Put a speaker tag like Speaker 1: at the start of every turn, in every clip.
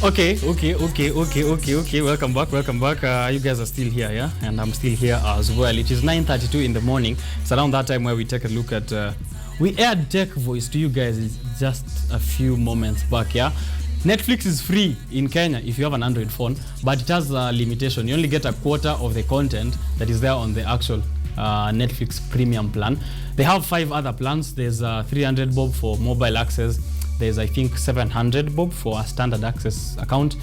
Speaker 1: Okay. Welcome back. You guys are still here, yeah? And I'm still here as well. It is 9:32 in the morning. It's around that time where we take a look at... we aired Tech Voice to you guys just a few moments back, yeah? Netflix is free in Kenya if you have an Android phone, but it has a limitation. You only get a quarter of the content that is there on the actual Netflix premium plan. They have 5 other plans. There's 300 bob for mobile access. There's, I think, 700 bob for a standard access account.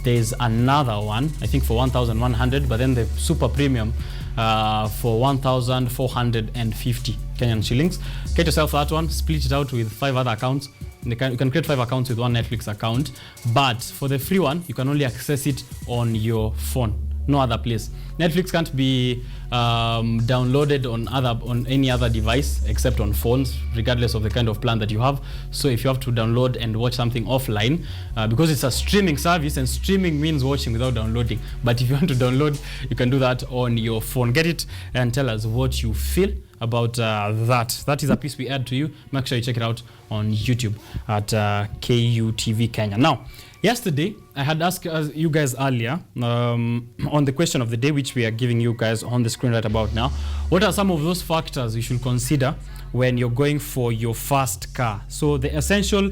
Speaker 1: There's another one, I think, for 1,100, but then the super premium for 1,450 Kenyan shillings. Get yourself that one, split it out with 5 other accounts. You can create 5 accounts with one Netflix account, but for the free one, you can only access it on your phone, no other place. Netflix can't be downloaded on any other device except on phones, regardless of the kind of plan that you have. So if you have to download and watch something offline, because it's a streaming service, and streaming means watching without downloading. But if you want to download, you can do that on your phone. Get it and tell us what you feel about that. That is a piece we add to you. Make sure you check it out on YouTube at KUTV Kenya. Now, yesterday, I had asked you guys earlier on the question of the day, which we are giving you guys on the screen right about now. What are some of those factors you should consider when you're going for your first car? So the essential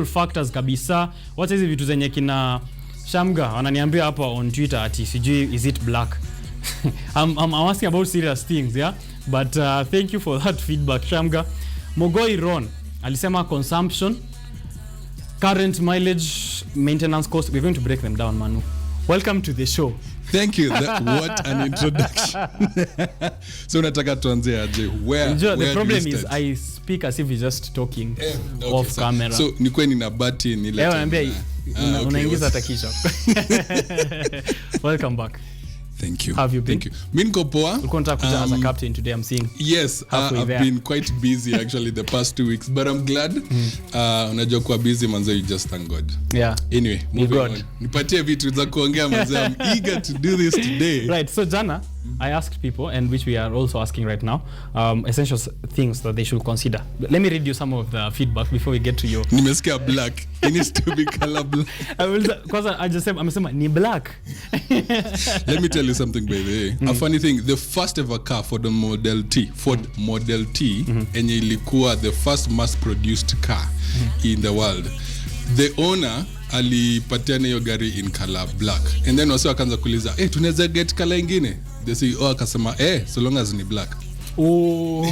Speaker 1: factors kabisa. What is it vitu zenye kina Shamga wananiambia hapa on Twitter ati sijui is it black? I'm asking about serious things, yeah? But thank you for that feedback, Shamga. Mogoi Ron alisema consumption, current mileage, maintenance cost. We're going to break them down, Manu. Welcome to the show.
Speaker 2: Thank you. What an introduction. So unataka tuanze aje?
Speaker 1: The problem is I speak as if we're just talking off camera.
Speaker 2: So nikwe nina bati nile.
Speaker 1: Naambia unaingiza hata kichwa. Welcome back.
Speaker 2: Thank you.
Speaker 1: Have you been?
Speaker 2: Thank you. Minko poa.
Speaker 1: Ulikuwa unataka kuja as a captain today, I'm seeing.
Speaker 2: Yes, I've been quite busy actually the past 2 weeks, but I'm glad. Unajua kuwa busy manze, you just thank God.
Speaker 1: Yeah.
Speaker 2: Anyway, moving on. Nipatie vitu za kuongea manze. I'm eager to do this today.
Speaker 1: Right, so Jana, I asked people, and which we are also asking right now, essential things that they should consider. Let me read you some of the feedback before we get to your...
Speaker 2: Nimesikia black. It needs to be color black.
Speaker 1: Because I just said, amesema ni black.
Speaker 2: Let me tell you something, by the way. A funny thing, the first ever car, Ford Model T, enye ilikuwa the first mass-produced car in the world. The owner alipatiana hiyo gari in color black, and then wasi wakaanza kuuliza tunaweza get color ingine. The CEO akasema so long as ni black.
Speaker 1: Oh.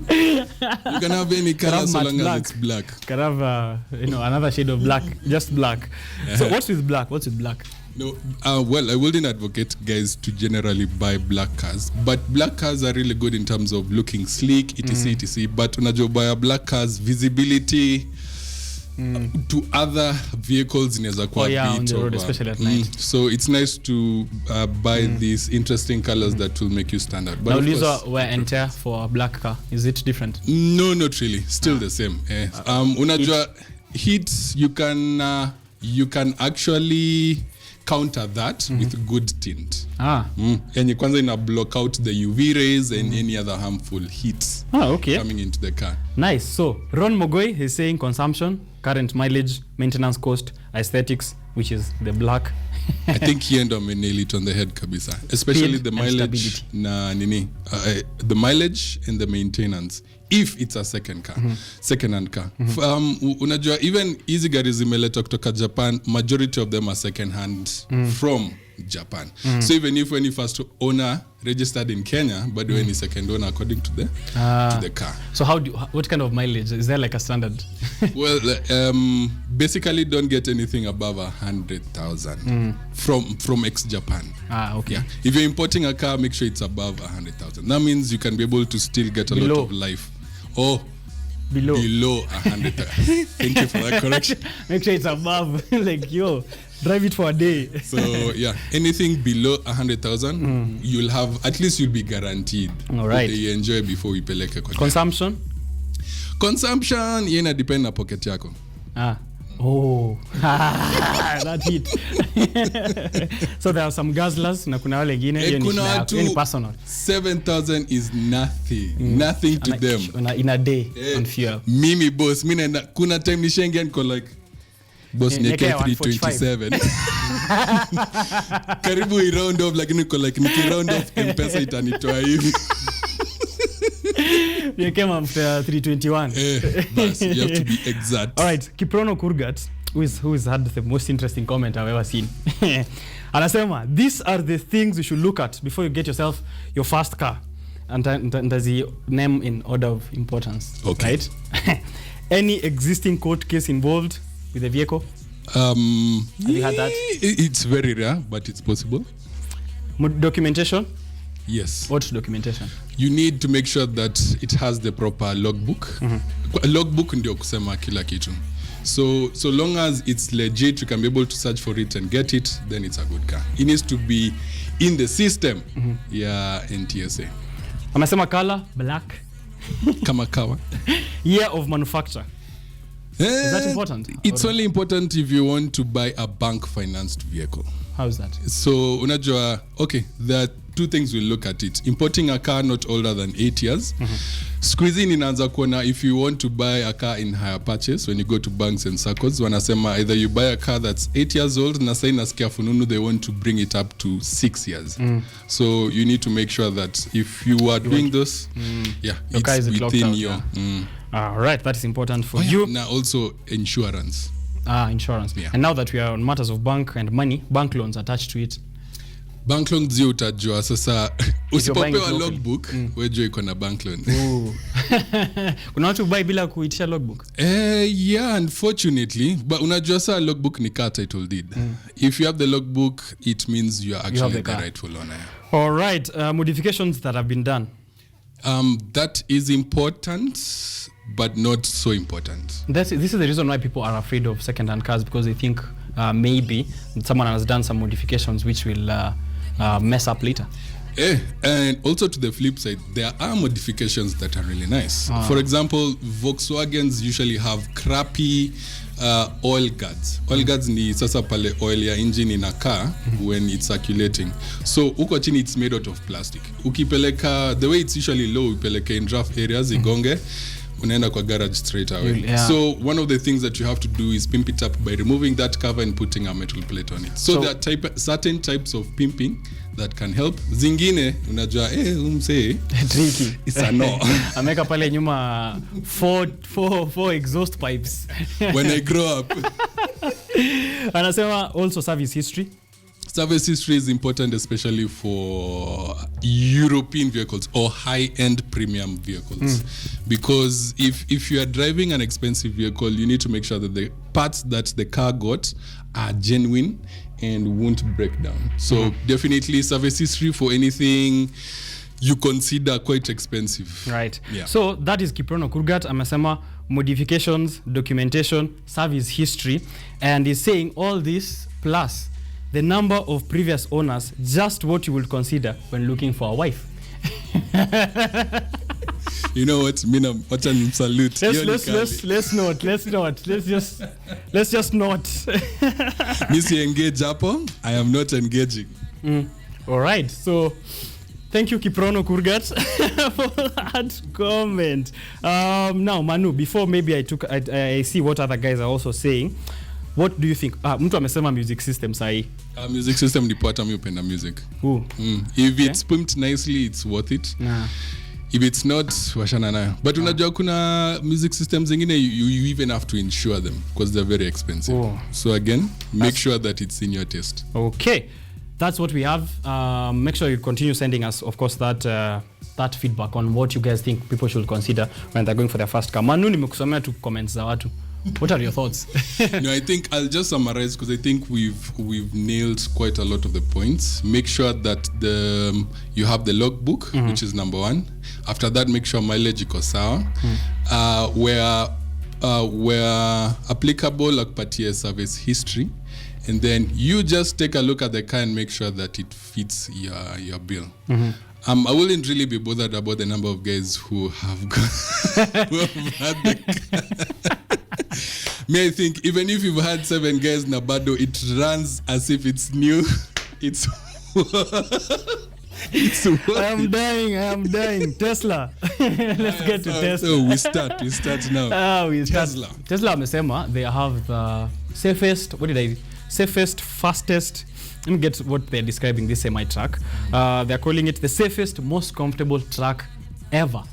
Speaker 2: You can have any color so long as it's black.
Speaker 1: Can have another shade of black, just black. So what's with black?
Speaker 2: No, well, I wouldn't advocate guys to generally buy black cars, but black cars are really good in terms of looking sleek, etc. But unajua buy black cars, visibility to other vehicles inaweza kuwa
Speaker 1: on the road, especially at night.
Speaker 2: So it's nice to buy these interesting colors that will make you stand out. But
Speaker 1: now, Lisa, wear and tear for a black car, is it different?
Speaker 2: No, not really. Still the same. Unajua heat, you can actually counter that with good tint. And kwanza ina block out the UV rays and any other harmful heats coming into the car.
Speaker 1: Nice. So Ron Mogoi is saying consumption, current mileage, maintenance cost, aesthetics, which is the black.
Speaker 2: I think he ndo nail it on the head kabisa, especially
Speaker 1: Speed
Speaker 2: the mileage the mileage and the maintenance if it's a second hand car. Unajua even easy gari zimeletwa kutoka Japan, majority of them are second hand from Japan. So even if when you first owner registered in Kenya, but when you second owner according to the car.
Speaker 1: So what kind of mileage? Is there like a standard?
Speaker 2: Well, basically don't get anything above 100,000 from ex-Japan.
Speaker 1: Okay.
Speaker 2: Yeah. If you're importing a car, make sure it's above 100,000. That means you can be able to still get a lot of life. Below 100,000. Thank you for that correction.
Speaker 1: Make sure it's above. Like, drive it for a day.
Speaker 2: So yeah, anything below 100,000, you'll be guaranteed.
Speaker 1: All right.
Speaker 2: You enjoy before we peleke kwa
Speaker 1: consumption.
Speaker 2: Consumption, depend na pocket yako.
Speaker 1: Oh, that hit. So there are some guzzlers na kuna wale wengine hiyo ni personal.
Speaker 2: 7,000 is nothing to them
Speaker 1: in a day on fuel.
Speaker 2: Mimi boss, mimi kuna time nishaingia niko like boss nieke 327. Karibu i round off lakini niko like niki round off M-Pesa itanitoa hivi.
Speaker 1: You came after 321.
Speaker 2: Bas, you have to be exact.
Speaker 1: All right, Kiprono Kurgat, who's had the most interesting comment I've ever seen. Anasema, these are the things you should look at before you get yourself your first car. And there's the name in order of importance.
Speaker 2: Okay.
Speaker 1: Right? Any existing court case involved with the vehicle? Have you had that?
Speaker 2: It's very rare, but it's possible.
Speaker 1: Documentation?
Speaker 2: Yes.
Speaker 1: What documentation?
Speaker 2: You need to make sure that it has the proper logbook. Logbook ndio kusema kila kitu. So long as it's legit, you can be able to search for it and get it, then it's a good car. It needs to be in the system. Yeah, NTSA.
Speaker 1: Amesema color black.
Speaker 2: Kama kawa.
Speaker 1: Year of manufacture. Is that important?
Speaker 2: It's only important if you want to buy a bank financed vehicle.
Speaker 1: How is that?
Speaker 2: So unajua, okay, there are two things we'll look at it. Importing a car not older than 8 years. Squeezing inaanza kuona if you want to buy a car in hire purchase, when you go to banks and circles, wanasema either you buy a car that's 8 years old, na sai nasikia fununu they want to bring it up to 6 years. So you need to make sure that if you are doing this, yeah, it's within your...
Speaker 1: All right, that is important for you.
Speaker 2: Now also insurance.
Speaker 1: Insurance.
Speaker 2: Yeah.
Speaker 1: And now that we are on matters of bank and money, bank loans attached to it.
Speaker 2: Bank loan zio utajua sasa usipopewa logbook wewe iko na bank loan.
Speaker 1: Kuna watu buy bila kuitisha logbook?
Speaker 2: Yeah, unfortunately, but unajua sasa logbook ni car title deed. If you have the logbook, it means you are actually the rightful owner.
Speaker 1: All right, modifications that have been done.
Speaker 2: That is important, but not so important.
Speaker 1: This is the reason why people are afraid of second-hand cars, because they think maybe someone has done some modifications which will mess up later.
Speaker 2: And also to the flip side, there are modifications that are really nice. For example, Volkswagens usually have crappy oil guards. Oil guards ni sasa pale oil ya engine in a car when it's circulating. So uko chini it's made out of plastic. Ukipeleka, the way it's usually low, upeleke in rough areas, igonge, unaenda kwa garage straight away. Yeah. So one of the things that you have to do is pimp it up by removing that cover and putting a metal plate on it. So there are certain types of pimping that can help. Zingine unajua umse
Speaker 1: tricky.
Speaker 2: It's a no.
Speaker 1: Ameka pale nyuma four exhaust pipes.
Speaker 2: When I grow up.
Speaker 1: Anasema also service history.
Speaker 2: Service history is important, especially for European vehicles or high-end premium vehicles. Because if you are driving an expensive vehicle, you need to make sure that the parts that the car got are genuine and won't break down. So definitely service history for anything you consider quite expensive.
Speaker 1: Right.
Speaker 2: Yeah.
Speaker 1: So that is Kiprono Kurgat. Amesema modifications, documentation, service history, and he's saying all this plus the number of previous owners, just what you would consider when looking for a wife.
Speaker 2: You know what? Mina, what an salute.
Speaker 1: Let's just not.
Speaker 2: Missy engage hapo. I am not engaging.
Speaker 1: All right. So thank you, Kiprono Kurgat, for that comment. Now, Manu, before maybe I see what other guys are also saying. What do you think? Mtu amesema music system sahi.
Speaker 2: Music system ni pata mi upenda music. If it's pumped nicely, it's worth it. If it's not, washana nayo. But unajua kuna music systems zingine you even have to insure them because they're very expensive. So again, make sure that it's in your taste. Okay.
Speaker 1: That's what we have. Make sure you continue sending us, of course, that feedback on what you guys think people should consider when they're going for their first car. Manu, nimekusomea tu comments za watu. What are your thoughts?
Speaker 2: No, I think I'll just summarize because I think we've nailed quite a lot of the points. Make sure that you have the logbook, which is number one. After that, make sure mileage iko sawa. Where applicable, akupatie service history. And then you just take a look at the car and make sure that it fits your bill. I wouldn't really be bothered about the number of guys who have had the car. Me, I think even if you've had 7 guys na bado, it runs as if it's new. It's it's
Speaker 1: I am dying. Tesla. Let's get to Tesla.
Speaker 2: So we start now.
Speaker 1: Tesla amesema they have the safest, fastest. Let me get what they're describing this semi truck. They're calling it the safest, most comfortable truck ever.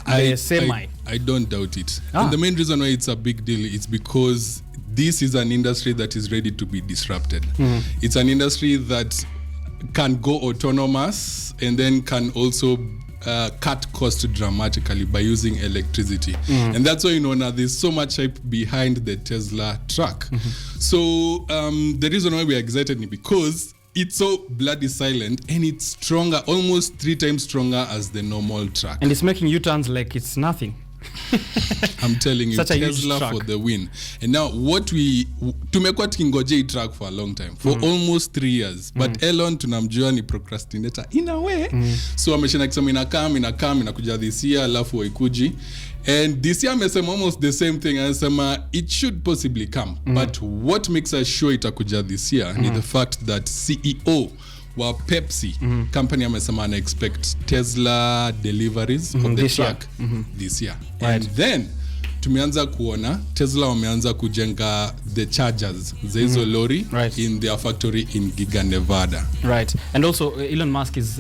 Speaker 2: I don't doubt it. And the main reason why it's a big deal is because this is an industry that is ready to be disrupted. It's an industry that can go autonomous and then can also cut costs dramatically by using electricity. And that's why, now there's so much hype behind the Tesla truck. So the reason why we're excited is because it's so bloody silent and it's stronger, almost 3 times stronger as the normal truck.
Speaker 1: And it's making U-turns like it's nothing.
Speaker 2: I'm telling you,
Speaker 1: Such a
Speaker 2: Tesla
Speaker 1: huge
Speaker 2: for the win. And now tumekuwa tukingoja hii truck for a long time, for almost 3 years. But Elon tunamjua ni procrastinator in a way. So ameshinda kisema inakuja this year, alafu haikuji. And this year amesema almost the same thing. Anasema it should possibly come. But what makes us sure itakuja this year is the fact that CEO wa Pepsi company amesema ana expect Tesla deliveries of the truck this year.
Speaker 1: Right.
Speaker 2: And then tumeanza kuona Tesla wameanza kujenga the chargers za hizo lori in their factory in Giga, Nevada.
Speaker 1: Right. And also Elon Musk is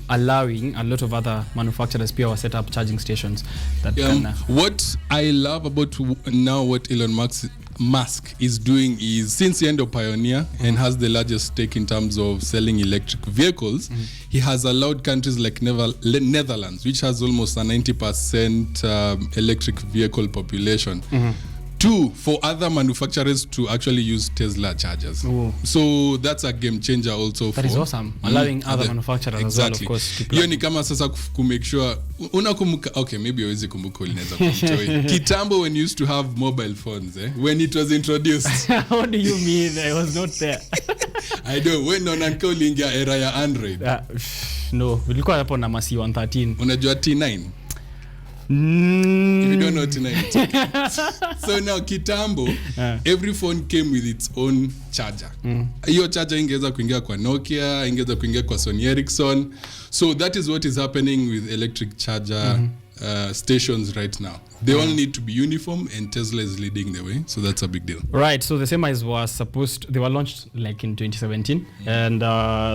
Speaker 1: allowing a lot of other manufacturers to set up charging stations that
Speaker 2: what I love about now what Elon Musk is doing is, since the end of Pioneer and has the largest stake in terms of selling electric vehicles, he has allowed countries like Netherlands, which has almost a 90% electric vehicle population, for other manufacturers to actually use Tesla chargers. So that's a game changer also.
Speaker 1: That is awesome. Allowing other manufacturers as well, of course.
Speaker 2: Hiyo ni kama sasa kumake sure unakumbuka, okay, maybe hawezi kumbuka ulinaweza kumtoa. Kitambo when you used to have mobile phones, when it was introduced.
Speaker 1: What do you mean? I was not there.
Speaker 2: I don't. When unakolingia era ya Android.
Speaker 1: No, ilikuwa hapo na Masi 113.
Speaker 2: Unajua T9? If you don't know T9, it's okay. So now kitambo, every phone came with its own charger. Hiyo charger ingeweza kuingia kwa Nokia, ingeweza kuingia kwa Sony Ericsson. So that is what is happening with electric charger stations right now. They all need to be uniform, and Tesla is leading the way. So that's a big deal.
Speaker 1: Right. So the semis they were launched like in 2017 and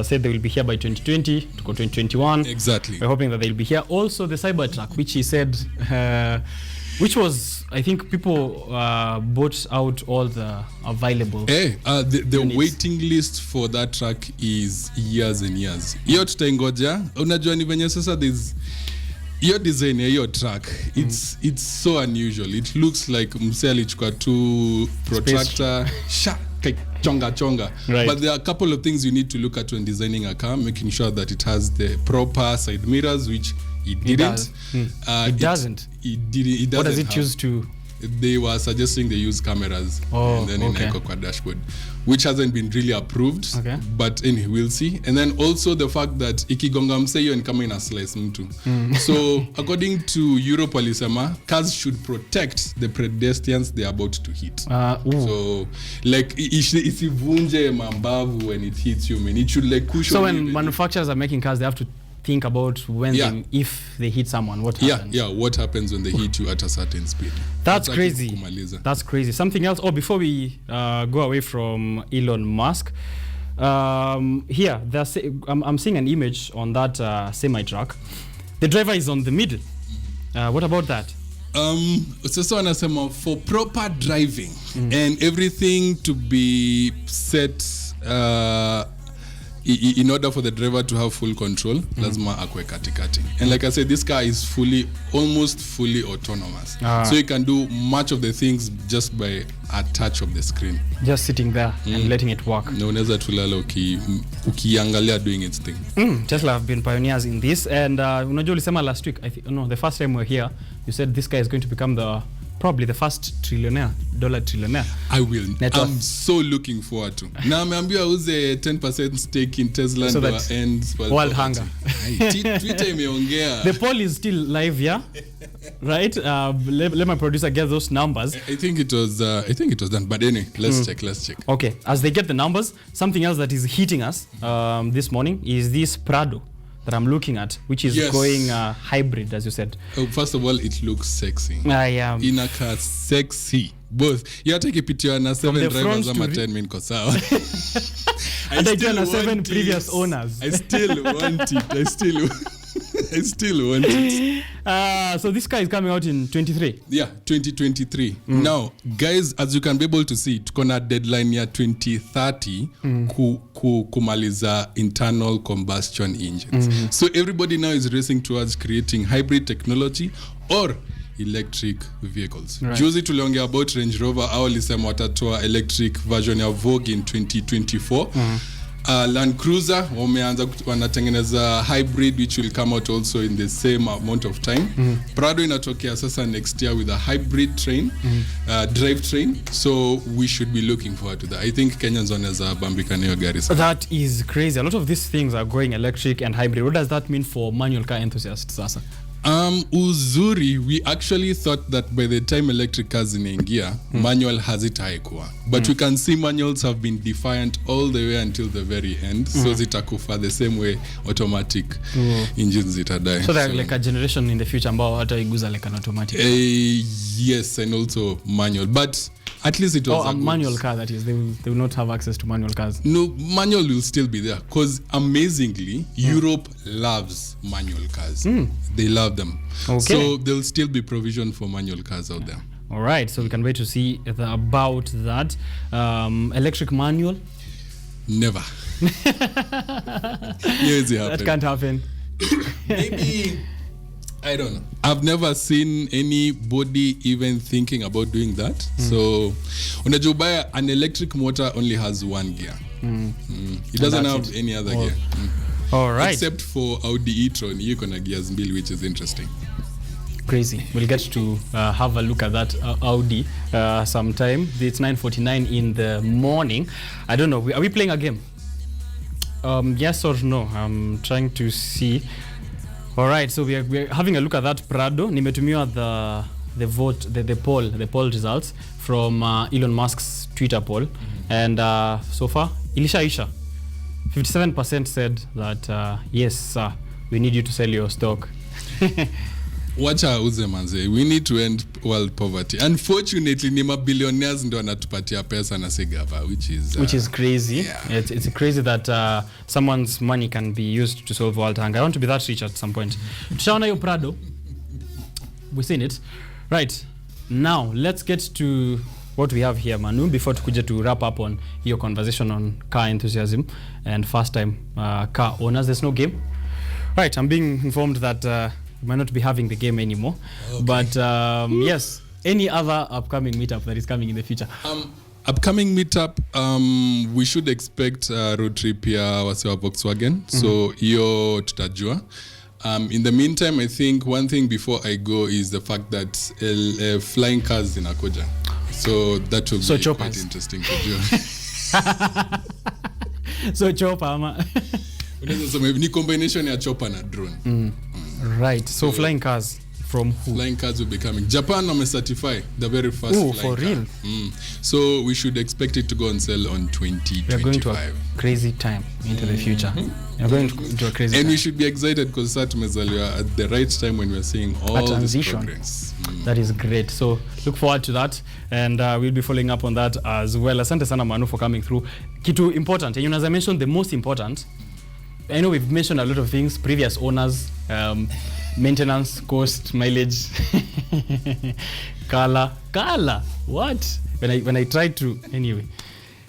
Speaker 1: said they will be here by 2020 to go 2021.
Speaker 2: Exactly.
Speaker 1: We're hoping that they'll be here. Also the Cybertruck, which he said, which was, I think people bought out all the available.
Speaker 2: The waiting list for that truck is years and years. Hiyo tutaingoja. Unajua ni venye sasa your design ya your truck, it's so unusual. It looks like mse alichukua tu protractor chonga.
Speaker 1: Right.
Speaker 2: But there are a couple of things you need to look at when designing a car, making sure that it has the proper side mirrors, which it didn't.
Speaker 1: It doesn't. What does it choose to?
Speaker 2: They were suggesting they use cameras and then inaiko kwa dashboard, which hasn't been really approved. But anyway, we'll see. And then also the fact that ikigonga mseyo ni kama ina slice mtu. So according to Europe walisema, cars should protect the pedestrians they are about to hit. So like isivunje mambavu when it hits you, man. It should like cushion.
Speaker 1: So when manufacturers are making cars, they have to think about if they hit someone, what happens.
Speaker 2: What happens when they hit you at a certain speed.
Speaker 1: That's crazy. That's crazy. Something else. Before we go away from Elon Musk, here I'm seeing an image on that semi truck. The driver is on the middle. What about that?
Speaker 2: Sasa wanasema for proper driving and everything to be set in order for the driver to have full control, lazima akwe katikati. And like I said, this car is almost fully autonomous. So you can do much of the things just by a touch of the screen. Just
Speaker 1: sitting there and letting it work.
Speaker 2: Na unaweza tulala ukiangalia doing its thing.
Speaker 1: Tesla have been pioneers in this, and unajua ulisema last week, the first time we're here, you said this guy is going to become probably the first dollar trillionaire.
Speaker 2: I will. I'm so looking forward to. Na ameambiwa uze 10% stake in Tesla
Speaker 1: so
Speaker 2: that ends
Speaker 1: world hunger.
Speaker 2: Twitter imeongea.
Speaker 1: The poll is still live, yeah? right? Let my producer get those numbers.
Speaker 2: I think it was done. But anyway, let's check.
Speaker 1: Okay, as they get the numbers, something else that is hitting us this morning is this Prado that I'm looking at, which is going hybrid, as you said.
Speaker 2: Oh, first of all, it looks sexy. In a car, sexy. Both. You have to take a picture na 7 drivers ama 10 min ko sawa.
Speaker 1: And I tell 7 previous owners.
Speaker 2: I still want it. I still want it.
Speaker 1: So this car is coming out in 23.
Speaker 2: Yeah, 2023. Now, guys, as you can be able to see, tuko na deadline ya 2030 kumaliza internal combustion engines. So everybody now is racing towards creating hybrid technology or electric vehicles.
Speaker 1: Right.
Speaker 2: Juzi tuliongea about Range Rover, au lisema watatoa electric version ya Vogue in 2024. Land Cruiser wanatengeneza hybrid which will come out also in the same amount of time. Prado inatokea sasa next year with a hybrid train, drivetrain. So we should be looking forward to that. I think Kenyans wanaweza bambika nayo gari sana.
Speaker 1: That is crazy. A lot of these things are going electric and hybrid. What does that mean for manual car enthusiasts sasa? Uzuri, we actually thought that by the time electric cars inaingia, manual hazitaikuwa. But we can see manuals have been defiant all the way until the very end. So zitakufa the same way automatic engines zitadai. So they're like a generation in the future ambao hata iguza like an automatic.
Speaker 2: Yes, and also manual. But at least it was
Speaker 1: a manual car, that is. They will not have access to manual cars.
Speaker 2: No, manual will still be there. Because amazingly, Europe loves manual cars. They love them.
Speaker 1: Okay.
Speaker 2: So there will still be provision for manual cars out there.
Speaker 1: All right. So we can wait to see about that. Electric manual?
Speaker 2: Never.
Speaker 1: That can't happen.
Speaker 2: Maybe... I don't know. I've never seen anybody even thinking about doing that. So, unajua an electric motor only has one gear. It doesn't have any other gear.
Speaker 1: All right.
Speaker 2: Except for Audi e-tron, you can gears mbili, which is interesting.
Speaker 1: Crazy. We'll get to have a look at that Audi sometime. It's 9:49 in the morning. I don't know. Are we playing a game? Yes or no? I'm trying to see. All right, so we're having a look at that Prado. Nimetumiwa the vote, the poll results from Elon Musk's Twitter poll, and so far ilishaisha. 57% said that yes, sir, we need you to sell your stock.
Speaker 2: Wacha uze manze, we need to end world poverty. Unfortunately, ni mabillionaires ndo wanatupatia pesa na sigava, which is crazy.
Speaker 1: Yeah. It's crazy that someone's money can be used to solve world hunger. I want to be that rich at some point. Tushaona yo Prado. We've seen it. Right. Now, let's get to what we have here, Manu, before tukuje to wrap up on your conversation on car enthusiasm and first time car owners. There's no game. Right, I'm being informed that we might not be having the game anymore. Okay. But yes, any other upcoming meetup that is coming in the future?
Speaker 2: Upcoming meetup, we should expect road trip ya wasewa Volkswagen. So hiyo tutajua. In the meantime, I think one thing before I go is the fact that flying cars zinakuja. So that will be quite interesting to do.
Speaker 1: So chopper ama
Speaker 2: ni combination ya chopper na drone.
Speaker 1: Right. So flying cars from who?
Speaker 2: Flying cars will be coming. Japan will certify the very first
Speaker 1: flying
Speaker 2: for
Speaker 1: real?
Speaker 2: So we should expect it to go on sale on 2025.
Speaker 1: We're going to a crazy time into the future. We're going to a crazy time.
Speaker 2: And we should be excited because tumezaliwa at the right time when we're seeing all this progress.
Speaker 1: That is great. So look forward to that, and we'll be following up on that as well. Asante sana Manu for coming through. Kitu important, and as I mentioned, the most important, I know we've mentioned a lot of things, previous owners, maintenance, cost, mileage, color, what? When I tried to, anyway,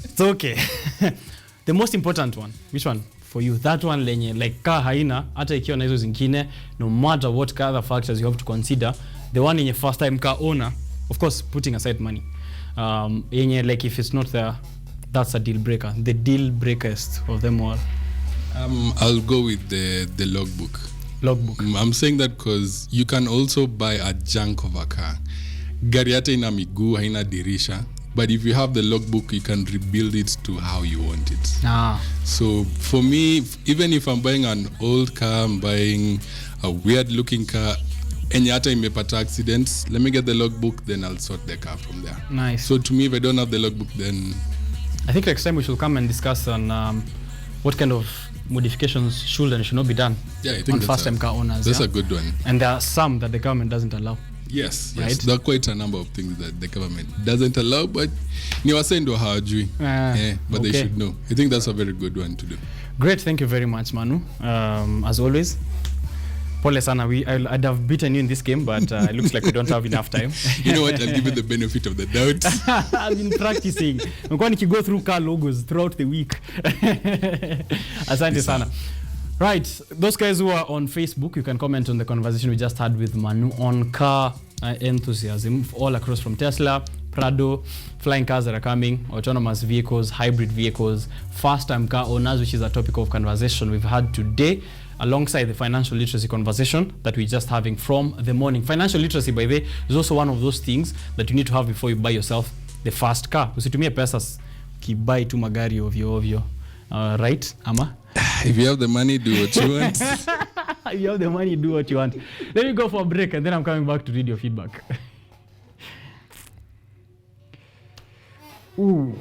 Speaker 1: it's okay. The most important one, which one for you? That one lenye, like car haina, hata ikiwa na hizo zingine, no matter what other factors you have to consider, the one in your first time car owner, of course, putting aside money, yenye, like if it's not there, that's a deal breaker, the deal breakest of them all.
Speaker 2: I'll go with the logbook. I'm saying that because you can also buy a junk of a car. Gari hata ina miguu, haina dirisha. But if you have the logbook, you can rebuild it to how you want it. So for me, even if I'm buying an old car, I'm buying a weird looking car, enye hata imepata accidents, let me get the logbook, then I'll sort the car from there.
Speaker 1: Nice.
Speaker 2: So to me, if I don't have the logbook, then
Speaker 1: I think next time we should come and discuss on what kind of modifications should and should not be done on first-time car owners.
Speaker 2: That's a good one.
Speaker 1: And there are some that the government doesn't allow.
Speaker 2: Yes,
Speaker 1: right?
Speaker 2: There are quite a number of things that the government doesn't allow, but ni wasendo hawajui. But they should know. I think that's a very good one to do.
Speaker 1: Great, thank you very much, Manu. As always, pole sana. I'd have beaten you in this game, but it looks like we don't have enough time.
Speaker 2: You know what? I'll give you the benefit of the doubt.
Speaker 1: I've been practicing. Nimekuwa nikigo through car logos throughout the week. Asante sana. Right, those guys who are on Facebook, you can comment on the conversation we just had with Manu on car enthusiasm all across, from Tesla, Prado, flying cars that are coming, autonomous vehicles, hybrid vehicles, first-time car owners, which is a topic of conversation we've had today, alongside the financial literacy conversation that we're just having from the morning. Financial literacy, by the way, is also one of those things that you need to have before you buy yourself the first car. Usitumie pesa kibai tu magari ovyo ovyo. Right, Ama?
Speaker 2: If you have the money, do what you want.
Speaker 1: If you have the money, do what you want. Let me go for a break and then I'm coming back to read your feedback. Ooh.